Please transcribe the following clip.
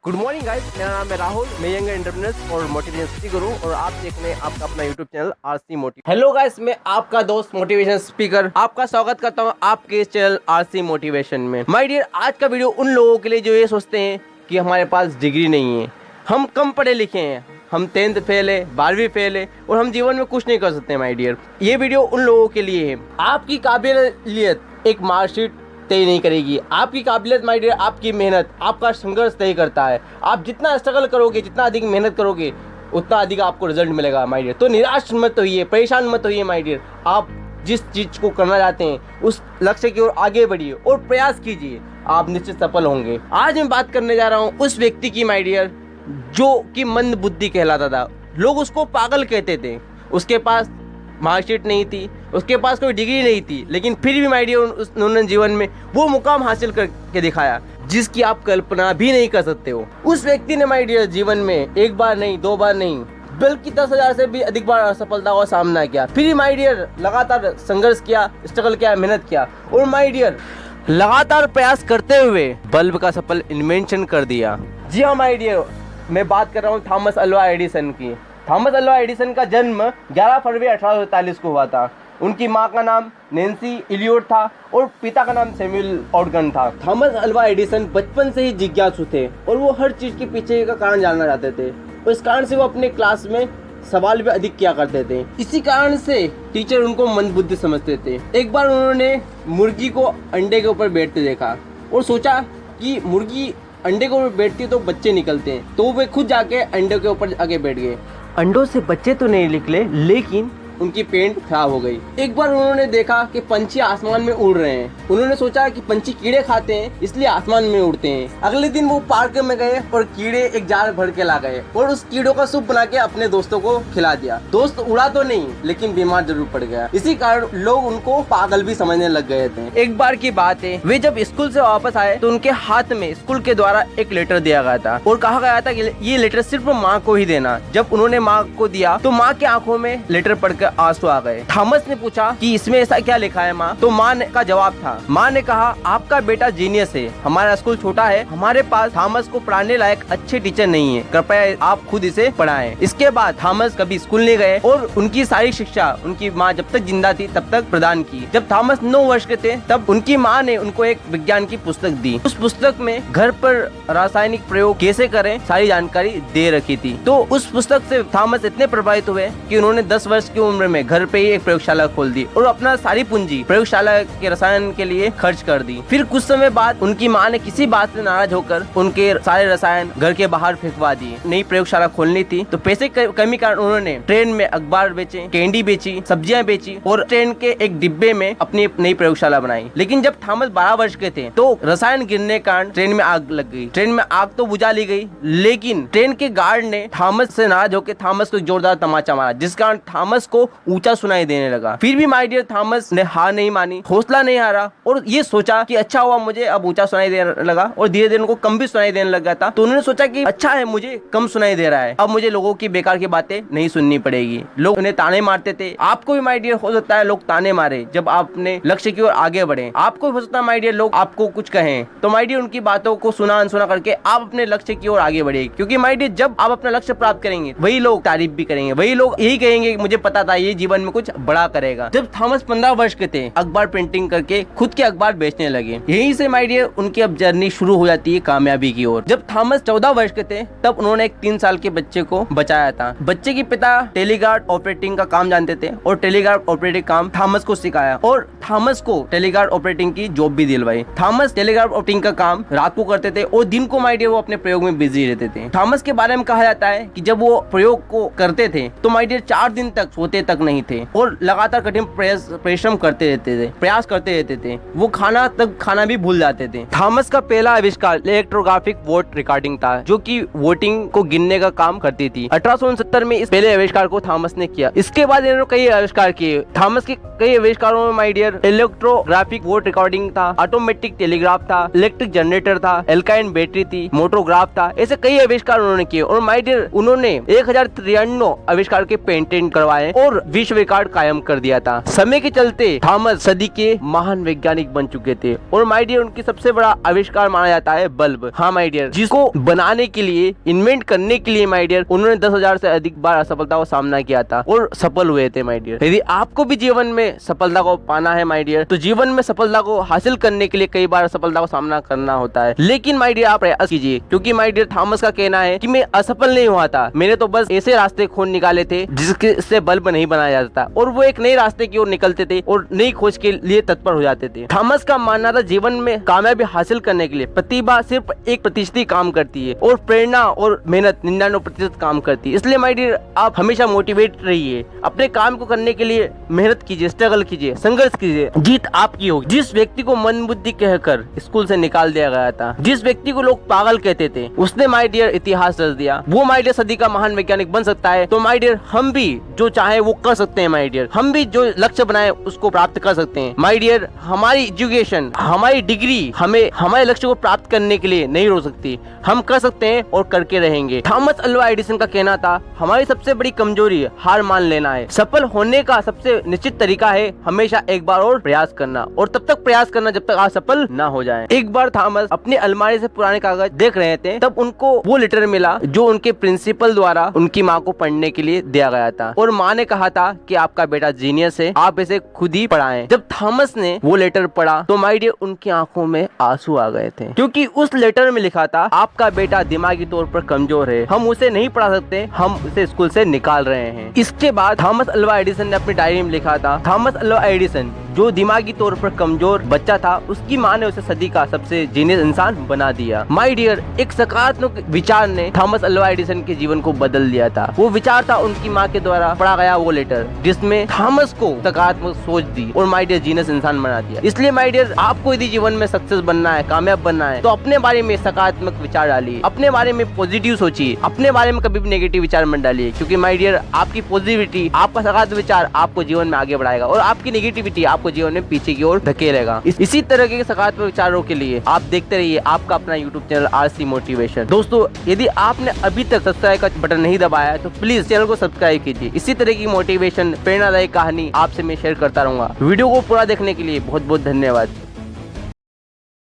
Good morning guys, मेरा नाम है राहुल। मैं यंग एंटरप्रेन्योर्स और मोटिवेशन स्पीकर हूँ और आप देख रहे हैं आपका अपना YouTube channel RC motive. Hello guys, मैं आपका दोस्त मोटिवेशन स्पीकर आपका स्वागत करता हूँ आपके इस चैनल आरसी मोटिवेशन में। माय डियर, आज का वीडियो उन लोगों के लिए जो ये सोचते हैं कि हमारे पास डिग्री नहीं है, हम कम पढ़े लिखे हैं, हम 10th फेल है, 12वीं फेल है और हम जीवन में कुछ नहीं कर सकते। माय डियर, ये वीडियो उन लोगों के लिए है। आपकी काबिलियत एक मार्कशीट तय नहीं करेगी। आपकी काबिलियत माय डियर, आपकी मेहनत, आपका संघर्ष तय करता है। आप जितना स्ट्रगल करोगे, जितना अधिक मेहनत करोगे, उतना अधिक आपको रिजल्ट मिलेगा माय डियर। तो निराश मत होइए, परेशान मत होइए माय डियर। आप जिस चीज़ को करना चाहते हैं उस लक्ष्य की ओर आगे बढ़िए और प्रयास कीजिए, आप निश्चित सफल होंगे। आज मैं बात करने जा रहा हूँ उस व्यक्ति की माय डियर जो कि मंद बुद्धि कहलाता था। लोग उसको पागल कहते थे। उसके पास मार्कशीट नहीं थी, उसके पास कोई डिग्री नहीं थी, लेकिन फिर भी माय डियर उन्होंने जीवन में वो मुकाम हासिल करके दिखाया जिसकी आप कल्पना भी नहीं कर सकते हो। उस व्यक्ति ने माय डियर जीवन में एक बार नहीं, दो बार नहीं, बल्कि 10,000 से भी अधिक बार असफलता का सामना किया। फिर भी माय डियर लगातार संघर्ष किया, स्ट्रगल किया, मेहनत किया और माय डियर लगातार प्रयास करते हुए बल्ब का सफल इन्वेंशन कर दिया। जी हाँ माय डियर, मैं बात कर रहा हूँ थॉमस अल्वा एडिसन की। थॉमस अल्वा एडिसन का जन्म 11 फरवरी 1843 को हुआ था। उनकी माँ का नाम नैन्सी इलियट था और पिता का नाम सैमुअल ऑर्गन था। थॉमस अल्वा एडिसन बचपन से ही जिज्ञासु थे और वो हर चीज़ के पीछे का कारण जानना चाहते थे और इस कारण से वो अपने क्लास में सवाल भी अधिक किया करते थे। इसी कारण से टीचर उनको मंदबुद्धि समझते थे। एक बार उन्होंने मुर्गी को अंडे के ऊपर बैठते देखा और सोचा कि मुर्गी अंडे के ऊपर बैठती है तो बच्चे निकलते हैं, तो वे खुद जाके अंडे के ऊपर आगे बैठ गए। अंडों से बच्चे तो नहीं निकले, लेकिन उनकी पेंट खराब हो गई। एक बार उन्होंने देखा कि पंछी आसमान में उड़ रहे हैं। उन्होंने सोचा कि पंछी कीड़े खाते हैं, इसलिए आसमान में उड़ते हैं। अगले दिन वो पार्क में गए और कीड़े एक जार भर के ला गए और उस कीड़ों का सूप बना के अपने दोस्तों को खिला दिया। दोस्त उड़ा तो नहीं, लेकिन बीमार जरूर पड़ गया। इसी कारण लोग उनको पागल भी समझने लग गए थे। एक बार की बात है, वे जब स्कूल से वापस आए तो उनके हाथ में स्कूल के द्वारा एक लेटर दिया गया था और कहा गया था कि ये लेटर सिर्फ माँ को ही देना। जब उन्होंने माँ को दिया तो माँ की आंखों में लेटर पढ़कर आंसू आ गए। थॉमस ने पूछा कि इसमें ऐसा क्या लिखा है माँ? तो माँ का जवाब था, माँ ने कहा आपका बेटा जीनियस है, हमारा स्कूल छोटा है, हमारे पास थॉमस को पढ़ाने लायक अच्छे टीचर नहीं है, कृपया आप खुद इसे पढ़ाएं। इसके बाद थॉमस कभी स्कूल नहीं गए और उनकी सारी शिक्षा उनकी माँ जब तक जिंदा थी तब तक प्रदान की। जब थॉमस 9 वर्ष के थे तब उनकी माँ ने उनको एक विज्ञान की पुस्तक दी। उस पुस्तक में घर पर रासायनिक प्रयोग कैसे करें सारी जानकारी दे रखी थी। तो उस पुस्तक से थॉमस इतने प्रभावित हुए कि उन्होंने 10 वर्ष की उम्र में घर पे एक प्रयोगशाला खोल दी और अपना सारी पूंजी प्रयोगशाला के रसायन के लिए खर्च कर दी। फिर कुछ समय बाद उनकी माँ ने किसी बात से नाराज होकर उनके सारे रसायन घर के बाहर फेंकवा दिए। नई प्रयोगशाला खोलनी थी तो पैसे कमी कारण उन्होंने ट्रेन में अखबार बेचे, कैंडी बेची, सब्जियां बेची और ट्रेन के एक डिब्बे में अपनी नई प्रयोगशाला बनाई। लेकिन जब थॉमस 12 वर्ष के थे तो रसायन गिरने के कारण ट्रेन में आग लग गई। ट्रेन में आग तो बुझा ली गई, लेकिन ट्रेन के गार्ड ने थॉमस से नाराज होकर थॉमस को जोरदार तमाचा मारा, जिस कारण थॉमस को ऊंचा सुनाई देने लगा। फिर भी माय डियर थॉमस ने हार नहीं मानी, हौसला नहीं हारा और ये सोचा कि अच्छा हुआ मुझे अब ऊंचा सुनाई देने लगा और धीरे धीरे उनको कम भी सुनाई देने लगा था। तो उन्होंने सोचा कि अच्छा है मुझे कम सुनाई दे रहा है, अब मुझे लोगों की बेकार की बातें नहीं सुननी पड़ेगी। लोग उन्हें ताने मारते थे। आपको भी माय डियर हो सकता है लोग ताने मारे जब आप अपने लक्ष्य की ओर आगे बढ़े। आपको भी हो सकता है माय डियर लोग आपको कुछ कहें, तो माय डियर उनकी बातों को सुना अनसुना करके आप अपने लक्ष्य की ओर आगे बढ़े। क्योंकि माय डियर जब आप अपना लक्ष्य प्राप्त करेंगे वही लोग तारीफ भी करेंगे, वही लोग यही कहेंगे मुझे पता था ये जीवन में कुछ बड़ा करेगा। जब थॉमस 15 वर्ष के थे अखबार प्रिंटिंग करके खुद के अखबार बेचने लगे। यहीं से माय डियर उनकी अब जर्नी शुरू हो जाती है कामयाबी की ओर। जब थॉमस 14 वर्ष के थे तब उन्होंने एक 3 साल के बच्चे को बचाया था। बच्चे के पिता टेलीग्राफ ऑपरेटिंग का काम जानते थे और टेलीग्राफ ऑपरेटिंग काम थॉमस को सिखाया और थॉमस को टेलीग्राफ ऑपरेटिंग की जॉब भी दिलवाई। थॉमस टेलीग्राफ ऑपरेटिंग का काम रात को करते थे और दिन को माय डियर वो अपने प्रयोग में बिजी रहते थे। थॉमस के बारे में कहा जाता है कि जब वो प्रयोग को करते थे तो माय डियर 4 दिन तक सोते तक नहीं थे और लगातार कठिन परिश्रम करते रहते थे, प्रयास करते रहते थे। वो खाना भी भूल जाते थे। थॉमस का पहला आविष्कार इलेक्ट्रोग्राफिक वोट रिकॉर्डिंग था, जो कि वोटिंग को गिनने का काम करती थी। 1869 में इस पहले आविष्कार को थॉमस ने किया। इसके बाद इन्होंने कई आविष्कार किए। थॉमस के कई आविष्कारों में my dear electrographic vote recording था, ऑटोमेटिक टेलीग्राफ था, इलेक्ट्रिक जनरेटर था, एल्काइन बैटरी थी, मोटोग्राफ था। ऐसे कई आविष्कार उन्होंने किए और माय डियर उन्होंने 1093 आविष्कार के पेटेंट करवाए और और विश्व रिकॉर्ड कायम कर दिया था। समय के चलते थॉमस सदी के महान वैज्ञानिक बन चुके थे और माय डियर उनकी सबसे बड़ा आविष्कार माना जाता है बल्ब। हाँ माय डियर, जिसको बनाने के लिए, इन्वेंट करने के लिए माय डियर उन्होंने 10,000 से अधिक बार असफलता का सामना किया था और सफल हुए थे माय डियर। यदि आपको भी जीवन में सफलता को पाना है माय डियर, तो जीवन में सफलता को हासिल करने के लिए कई बार असफलता का सामना करना होता है, लेकिन माय डियर आप प्रयास कीजिए, क्योंकि माय डियर थॉमस का कहना है कि मैं असफल नहीं हुआ था, मैंने तो बस ऐसे रास्ते खोज निकाले थे जिससे बल्ब नहीं बनाया जाता, और वो एक नए रास्ते की ओर निकलते थे और नई खोज के लिए तत्पर हो जाते थे। थॉमस का मानना था जीवन में कामयाबी हासिल करने के लिए प्रतिभा सिर्फ 1% ही काम करती है और प्रेरणा और मेहनत 99% काम करती है। इसलिए माय डियर आप हमेशा मोटिवेट रहिए, अपने काम को करने के लिए मेहनत कीजिए, स्ट्रगल कीजिए, संघर्ष कीजिए, जीत आपकी होगी। जिस व्यक्ति को मंदबुद्धि कहकर स्कूल से निकाल दिया गया था, जिस व्यक्ति को लोग पागल कहते थे, उसने माय डियर इतिहास रच दिया। वो माय डियर सदी का महान वैज्ञानिक बन सकता है, तो माय डियर हम भी जो चाहे वो कर सकते हैं माय डियर, हम भी जो लक्ष्य बनाए उसको प्राप्त कर सकते हैं माय डियर। हमारी एजुकेशन, हमारी डिग्री हमें हमारे लक्ष्य को प्राप्त करने के लिए नहीं रोक सकती, हम कर सकते हैं और करके रहेंगे। थॉमस अल्वा एडिसन का कहना था हमारी सबसे बड़ी कमजोरी हार मान लेना है, सफल होने का सबसे निश्चित तरीका है हमेशा एक बार और प्रयास करना, और तब तक प्रयास करना जब तक आप सफल ना हो जाएं। एक बार थॉमस अपने अलमारी से पुराने कागज देख रहे थे, तब उनको वो लेटर मिला जो उनके प्रिंसिपल द्वारा उनकी माँ को पढ़ने के लिए दिया गया था, और माँ ने कहा था कि आपका बेटा जीनियस है, आप इसे खुद ही पढ़ाएं। जब थॉमस ने वो लेटर पढ़ा तो माय डियर उनकी आंखों में आंसू आ गए थे, क्योंकि उस लेटर में लिखा था आपका बेटा दिमागी तौर पर कमजोर है, हम उसे नहीं पढ़ा सकते, हम उसे स्कूल से निकाल रहे हैं। इसके बाद थॉमस अल्वा एडिसन ने अपनी डायरी में लिखा था थॉमस अल्वा एडिसन जो दिमागी तौर पर कमजोर बच्चा था, उसकी माँ ने उसे सदी का सबसे जीनियस इंसान बना दिया। माय डियर एक सकारात्मक विचार ने थॉमस अल्वा एडिसन के जीवन को बदल दिया था। वो विचार था उनकी माँ के द्वारा पढ़ा गया वो लेटर, जिसमें थॉमस को सकारात्मक सोच दी और माय डियर जीनियस इंसान बना दिया। इसलिए माय डियर आपको यदि जीवन में सक्सेस बनना है, कामयाब बनना है, तो अपने बारे में सकारात्मक विचार डालिए, अपने बारे में पॉजिटिव सोचिए, अपने बारे में कभी भी नेगेटिव विचार मत डालिए, क्योंकि माय डियर आपकी पॉजिटिविटी, आपका सकारात्मक विचार आपको जीवन में आगे बढ़ाएगा और आपकी नेगेटिविटी आपको जीवन में पीछे की ओर धकेलेगा। इसी तरह के सकारात्मक विचारों के लिए आप देखते रहिए आपका अपना यूट्यूब चैनल आरसी मोटिवेशन। दोस्तों यदि आपने अभी तक सब्सक्राइब का बटन नहीं दबाया है तो प्लीज चैनल को सब्सक्राइब कीजिए। इसी तरह की मोटिवेशन, प्रेरणादायक कहानी आपसे मैं शेयर करता रहूंगा। वीडियो को पूरा देखने के लिए बहुत बहुत धन्यवाद।